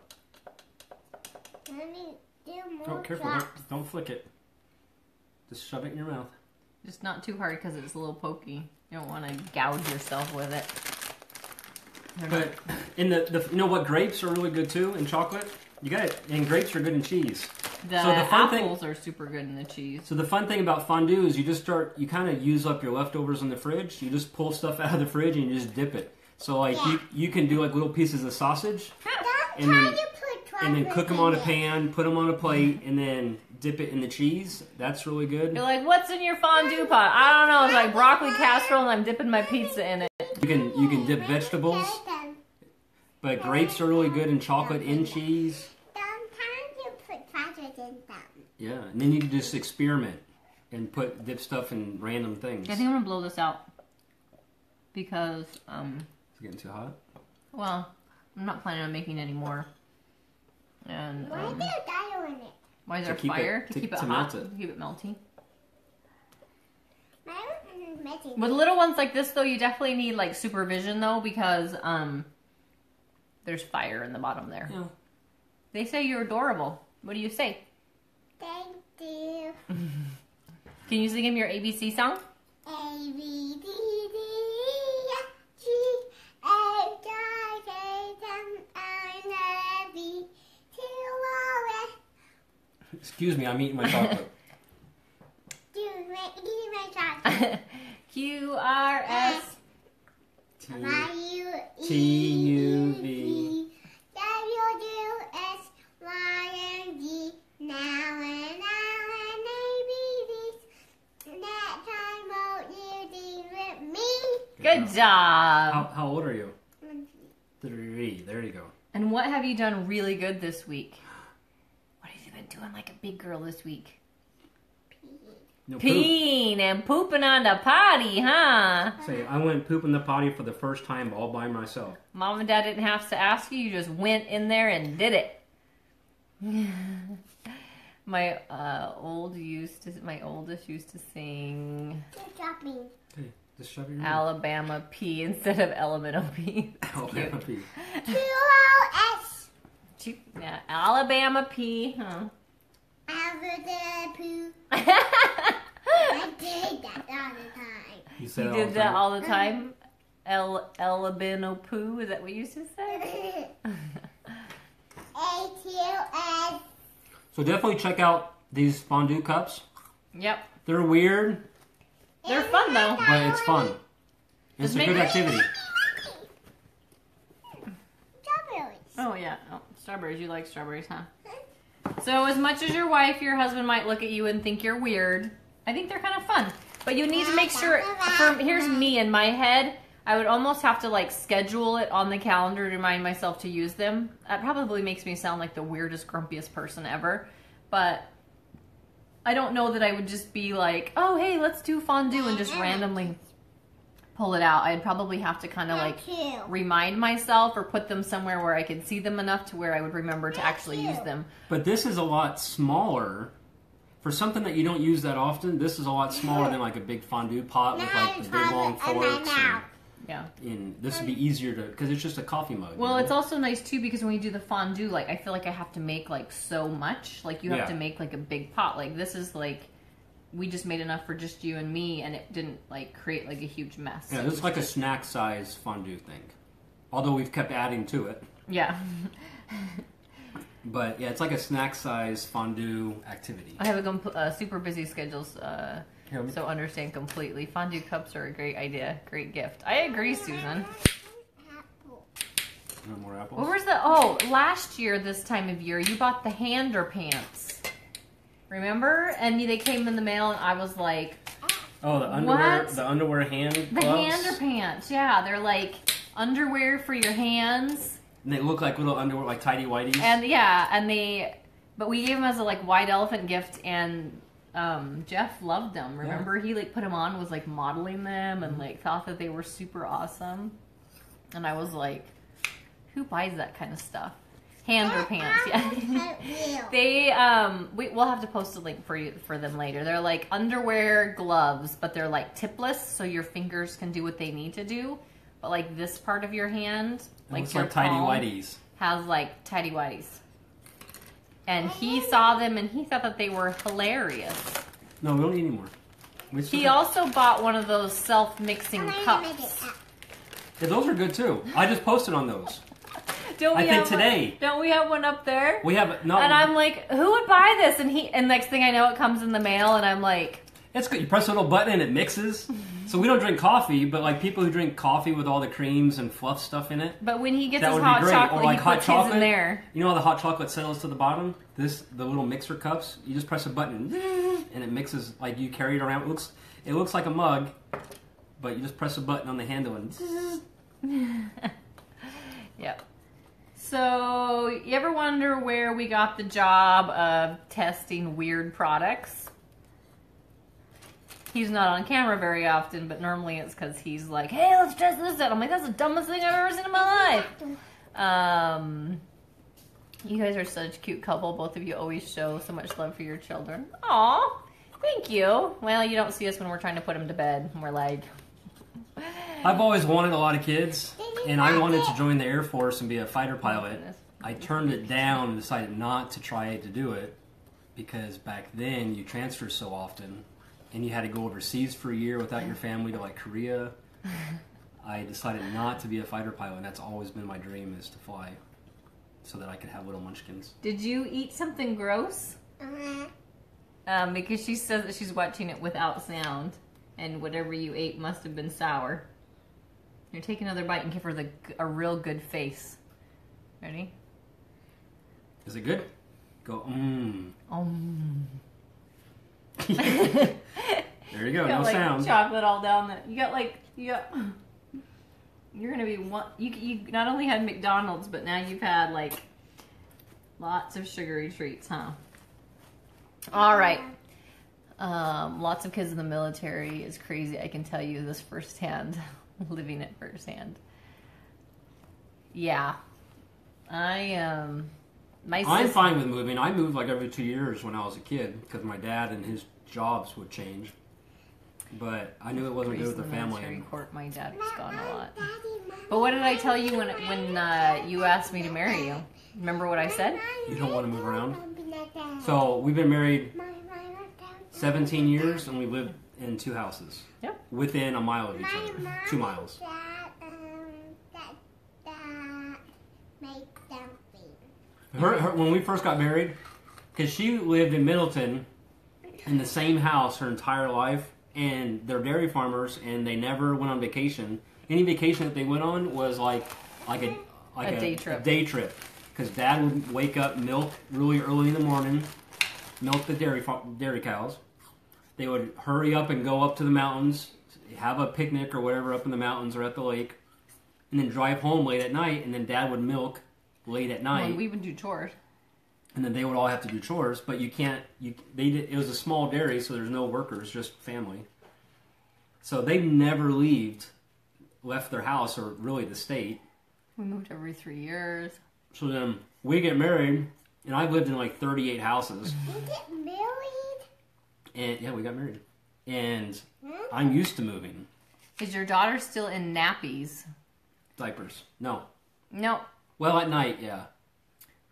Let me do more Oh, careful. chocolate. Don't flick it. Just shove it in your mouth. Just not too hard because it's a little pokey. You don't want to gouge yourself with it. But in the you know what, grapes are really good too in chocolate. You got it, and grapes are good in cheese. The fun thing- apples are super good in the cheese. So the fun thing about fondue is you kind of use up your leftovers in the fridge. You just pull stuff out of the fridge and you just dip it. So like you can do like little pieces of sausage and then cook them on a pan, put them on a plate, and then dip it in the cheese. That's really good. You're like, what's in your fondue pot? I don't know. It's like broccoli casserole, and I'm dipping my pizza in it. You can dip vegetables, but grapes are really good in chocolate in cheese. Sometimes you put chocolate in them. Yeah, and then you can just experiment and dip stuff in random things. I think I'm gonna blow this out because It's getting too hot. well, I'm not planning on making any more. And Why is there a dial in it? why is To there keep it- fire? To to- keep it to hot, melt it. to keep it melty. My one is messy. With little ones like this, though, you definitely need like supervision, though, because there's fire in the bottom there. Yeah. They say you're adorable. What do you say? Thank you. Can you sing him your ABC song? A, B, D, D, F, G, H, I, J, K, L, M, N, O, P, Q, R, S. Excuse me, I'm eating my chocolate. Eating my chocolate. QRS. TUV. WSYNG. Now and ABCs. That time won't you be with me? Good job. How old are you? 3. There you go. And what have you done really good this week? What have you been doing like a big girl this week? No, Peeing and pooping on the potty, huh? Say, I went poop in the potty for the first time all by myself. Mom and Dad didn't have to ask you. You just went in there and did it. My oldest used to sing Hey, just shove your Alabama P instead of Elemental P. Alabama P. QOS. Yeah, Alabama P, huh? Poo. I did that all the time. You said You it did that all the time? Alabama Poo, is that what you used to say? AQS. So definitely check out these fondue cups. Yep. They're weird, They're fun though. but it's fun. It's a good activity. Strawberries. Oh yeah. Oh, strawberries. You like strawberries, huh? So as much as your wife, your husband might look at you and think you're weird, I think they're kind of fun. But you need to make sure, here's me in my head, I would almost have to like schedule it on the calendar to remind myself to use them. That probably makes me sound like the weirdest, grumpiest person ever. But I don't know that I would just be like, oh hey, let's do fondue and just randomly pull it out. I'd probably have to kind of like remind myself or put them somewhere where I could see them enough to where I would remember to actually use them. But this is a lot smaller. For something that you don't use that often, this is a lot smaller than like a big fondue pot with like the big long forks. Yeah. And this would be easier to, because it's just a coffee mug. Well, it's also nice too because when you do the fondue, like I feel like I have to make like so much. Like you have to make like a big pot. Like this is like, we just made enough for just you and me, and it didn't like create like a huge mess. Yeah, this is like a snack size fondue thing. Although we've kept adding to it. Yeah. But yeah, it's like a snack size fondue activity. I have a super busy schedule, so understand completely. Fondue cups are a great idea, great gift. I agree, Susan. No more apples? What was last year this time of year, you bought the hander pants. Remember? And they came in the mail, and I was like, oh, the underwear, what? the underwear hand gloves? The hander pants, yeah. They're like underwear for your hands. And they look like little underwear, like tidy whities. And yeah, but we gave them as a like white elephant gift, and Jeff loved them. Remember, he like put them on, was like modeling them, and like thought that they were super awesome. And I was like, who buys that kind of stuff? Hander pants, yeah. They we'll have to post a link for them later. They're like underwear gloves, but they're like tipless, so your fingers can do what they need to do. But like this part of your hand, like your tidy whities, has like tidy whities. And he saw them and he thought that they were hilarious. No, we don't need any more. He also bought one of those self-mixing cups. Yeah, those are good too. I just posted on those. Don't we have one up there? We have no. And I'm like, who would buy this? And next thing I know, it comes in the mail, and I'm like, it's good. You press a little button and it mixes. So we don't drink coffee, but like people who drink coffee with all the creams and fluff stuff in it. But when he gets his hot chocolate, like he puts his in there. You know how the hot chocolate settles to the bottom? The little mixer cups. You just press a button and it mixes. Like you carry it around. It looks like a mug, but you just press a button on the handle and. Yep. So, you ever wonder where we got the job of testing weird products? He's not on camera very often, but normally it's because he's like, hey, let's test this out. I'm like, that's the dumbest thing I've ever seen in my life. You guys are such a cute couple. Both of you always show so much love for your children. Aw, thank you. Well, you don't see us when we're trying to put them to bed. And we're like... I've always wanted a lot of kids, and I wanted to join the Air Force and be a fighter pilot. I turned it down and decided not to try to do it because back then you transfer so often and you had to go overseas for a year without your family to like Korea. I decided not to be a fighter pilot, and that's always been my dream, is to fly so that I could have little munchkins. Did you eat something gross? Because she says that she's watching it without sound, and whatever you ate must have been sour. Here, take another bite and give her a real good face. Ready? Is it good? Go, There you go, no like sound. Chocolate all down the. You're gonna be one. You not only had McDonald's, but now you've had like lots of sugary treats, huh? All right. Lots of kids in the military is crazy. I can tell you this firsthand, living it firsthand. Yeah, I'm fine with moving. I moved like every 2 years when I was a kid because my dad and his jobs would change. But I knew it wasn't good with the family. In court, my dad was gone a lot. But what did I tell you when you asked me to marry you? Remember what I said? You don't want to move around. So we've been married 17 years, and we lived in 2 houses. Yep. Within a mile of each other. 2 miles. When we first got married, because she lived in Middleton in the same house her entire life, and they're dairy farmers, and they never went on vacation. Any vacation that they went on was like a day trip. Because Dad would wake up, milk really early in the morning, milk the dairy cows. They would hurry up and go up to the mountains, have a picnic or whatever up in the mountains or at the lake, and then drive home late at night. And then Dad would milk late at night. Well, we would do chores. And then they would all have to do chores, but you can't. It was a small dairy, so there's no workers, just family. So they never left their house or really the state. We moved every 3 years. So then we get married, and I've lived in like 38 houses. You get married? And yeah, we got married, and I'm used to moving. Is your daughter still in nappies? Diapers? No. No. Well, at night, yeah.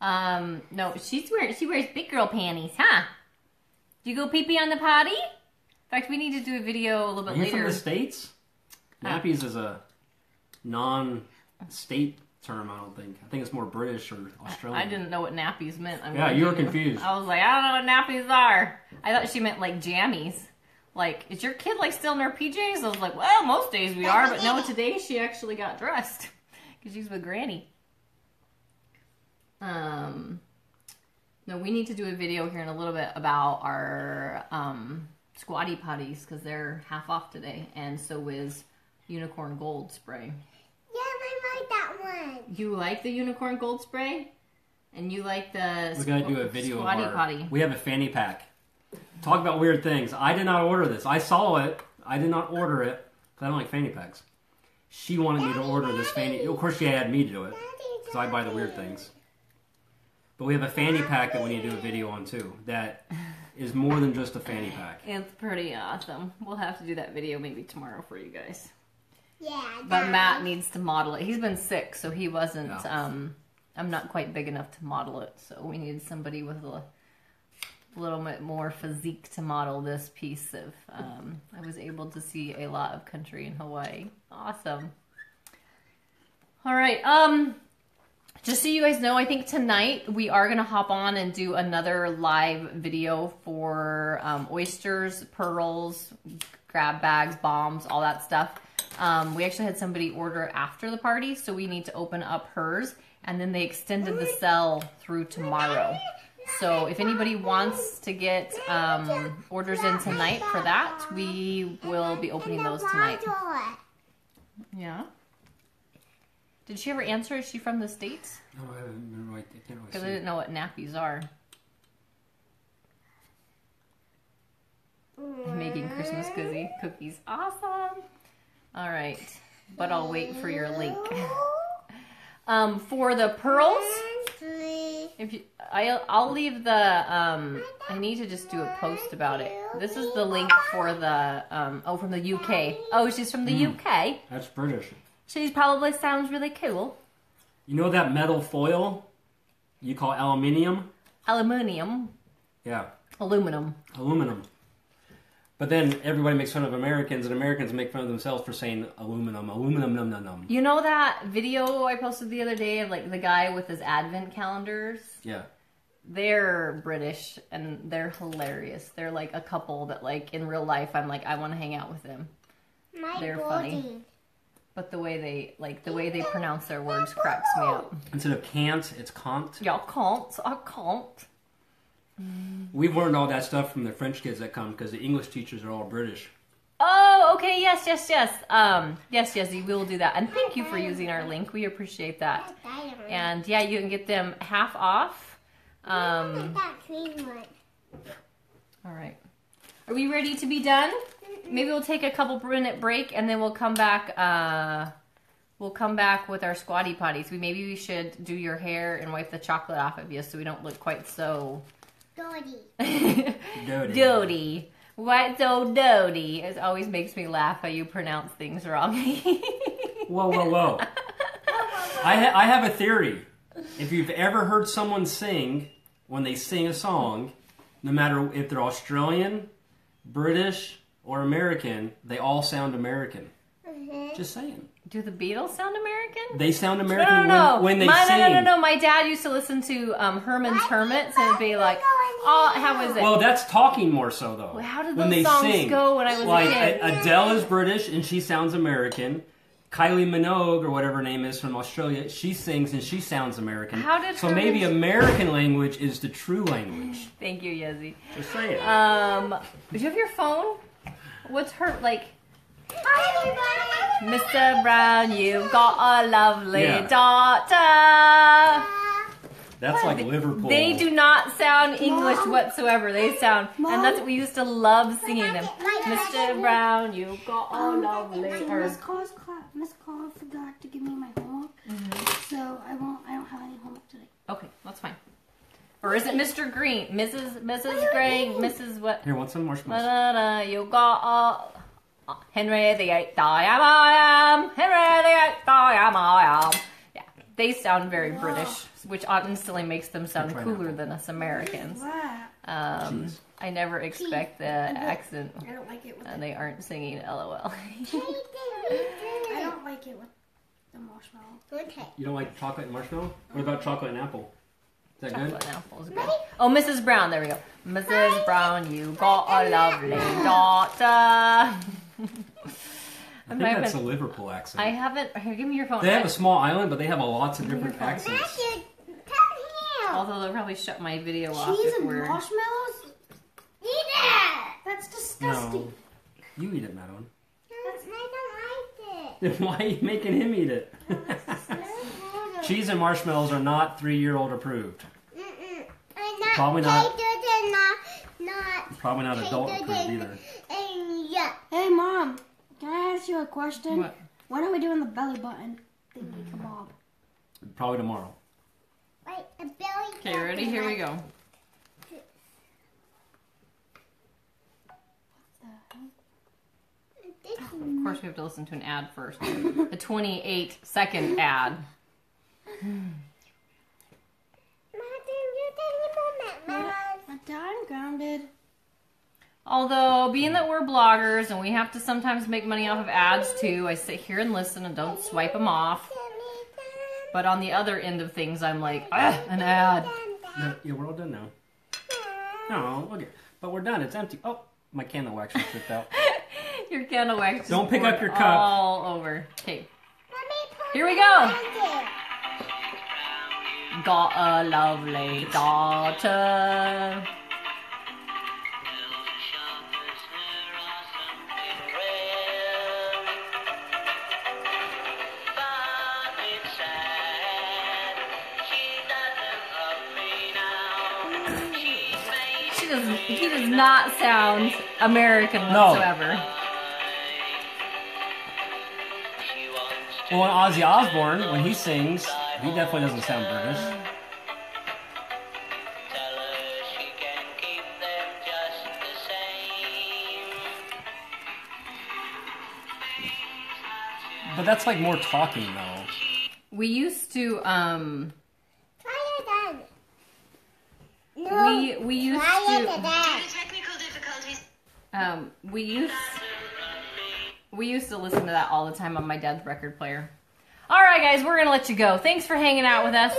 No, she wears big girl panties, huh? Do you go pee-pee on the potty? In fact, we need to do a video a little bit Are you later. from the States? Nappies is a non-state term, I don't think. I think it's more British or Australian. I didn't know what nappies meant. You were confused. I was like, I don't know what nappies are. I thought she meant like jammies. Like, is your kid like still in her PJs? I was like, well, most days we are, but no, today she actually got dressed because she's with Granny. No, we need to do a video here in a little bit about our squatty potties because they're half off today, and so is Unicorn Gold spray. Yeah, I like that one. You like the Unicorn Gold spray, and you like the we gotta do a video squatty of our potty. We have a fanny pack. Talk about weird things. I did not order this. I saw it. I did not order it because I don't like fanny packs. She wanted me to order this fanny. Of course, she had me to do it because I buy the weird things. But we have a fanny pack that we need to do a video on too. That is more than just a fanny pack. It's pretty awesome. We'll have to do that video maybe tomorrow for you guys. Yeah. But Matt needs to model it. He's been sick, so he wasn't. Yeah. I'm not quite big enough to model it, so we needed somebody with a little bit more physique to model this piece of. I was able to see a lot of country in Hawaii. Awesome. All right. Just so you guys know, I think tonight we are going to hop on and do another live video for oysters, pearls, grab bags, bombs, all that stuff. We actually had somebody order after the party, so we need to open up hers, and then they extended the sale through tomorrow. So if anybody wants to get orders in tonight for that, we will be opening those tonight. Yeah. Did she ever answer? Is she from the States? No, I can't really Because see. I didn't know what nappies are. I'm making Christmas cookies. Awesome. All right. But I'll wait for your link. For the pearls, I'll leave the, I need to just do a post about it. This is the link for the, from the UK. Oh, she's from the UK. That's British. She probably sounds really cool. You know that metal foil you call aluminium? Aluminium. Yeah. Aluminum. Aluminum. But then everybody makes fun of Americans, and Americans make fun of themselves for saying aluminum. Aluminum, num, num, num. You know that video I posted the other day of like the guy with his advent calendars? Yeah. they're British and they're hilarious. They're like a couple that like in real life I'm like I want to hang out with them. They're funny. But the way they pronounce their words cracks me up. Instead of can't, it's can't. Y'all can't. I can't. We've learned all that stuff from the French kids that come because the English teachers are all British. Oh, okay. Yes. Yes, we will do that. And thank you for using our link. We appreciate that. And yeah, you can get them half off. All right. Are we ready to be done? Maybe we'll take a couple-minute break and then we'll come back. We'll come back with our squatty potties. Maybe we should do your hair and wipe the chocolate off of you so we don't look quite so doty. What so doty? It always makes me laugh how you pronounce things wrong. Whoa. I have a theory. If you've ever heard someone sing, when they sing a song, no matter if they're Australian, British, or American, they all sound American. Just saying. Do the Beatles sound American? They sound American when they sing. No. My dad used to listen to Herman's Hermits and it'd be like, oh, how is it? Well, that's talking more so, though. Well, how did those songs go when I was a kid? Adele is British and she sounds American. Kylie Minogue, or whatever her name is from Australia, she sings and she sounds American. So maybe American language is the true language. Thank you, Yezi. Just saying. Do you have your phone? What's her, like... Mr. Brown, you've got a lovely daughter. That's like Liverpool. They do not sound English whatsoever. They sound, and that's what we used to love singing them. Mr. Brown, you've got a lovely. Miss Call forgot to give me my homework, so I don't have any homework today. Okay, that's fine. Or is it Mr. Green, Mrs. Green, Mrs. what? Here, want some marshmallows? You got a Henry VIII, I am. Henry VIII, I am. Yeah, they sound very British, which instantly makes them sound cooler than us Americans. I never expect the accent. I don't like it with and they aren't singing LOL. I don't like it with the marshmallow. Okay. You don't like chocolate and marshmallow? What about chocolate and apple? Is that good? Chocolate and apple is good. Oh, Mrs. Brown. There we go. Mrs. Brown, you got a lovely daughter. I think that's a Liverpool accent. I haven't. Here, give me your phone. They have a small island, but they have lots of different accents. Although they'll probably shut my video off. Cheese and marshmallows? Eat it! That's disgusting. No. You eat it, Madeline. I don't like it. Then why are you making him eat it? Cheese and marshmallows are not 3-year-old approved. Probably not. Probably not adult approved either. Hey, Mom. Can I ask you a question? What? When are we doing the belly button thingy kebab? Probably tomorrow. Okay, ready? Here we go. Of course, we have to listen to an ad first. The 28-second ad. I'm grounded. Although, being that we're bloggers and we have to sometimes make money off of ads too, I sit here and listen and don't swipe them off. But on the other end of things, I'm like, an ad. Yeah, we're all done now. No, look at, but we're done. It's empty. Oh, my candle wax just slipped out. Your candle wax just don't pick up your cup. All over. Okay. Here we go. Got a lovely daughter. He does not sound American whatsoever. No. Well, when Ozzy Osbourne, when he sings, he definitely doesn't sound British. But that's like more talking, though. We used to, we used to listen to that all the time on my dad's record player. All right, guys, we're gonna let you go. Thanks for hanging out with us.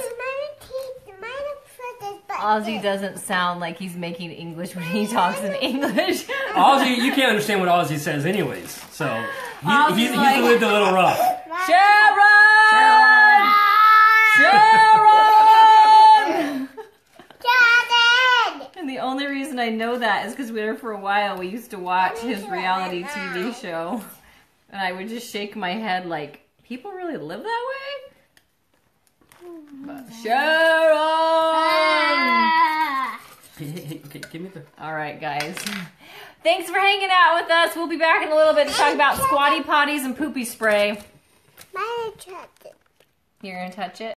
Ozzy doesn't sound like he's making English when he talks in English. Ozzy, you can't understand what Ozzy says anyways. So he's like, lived a little rough. Sharon! Sharon! And the only reason I know that is because for a while we used to watch his reality TV show. And I would just shake my head like, people really live that way? But Sharon! Okay, give me the... All right, guys. Thanks for hanging out with us. We'll be back in a little bit to talk about squatty potties and poopy spray. My touch it. You're going to touch it?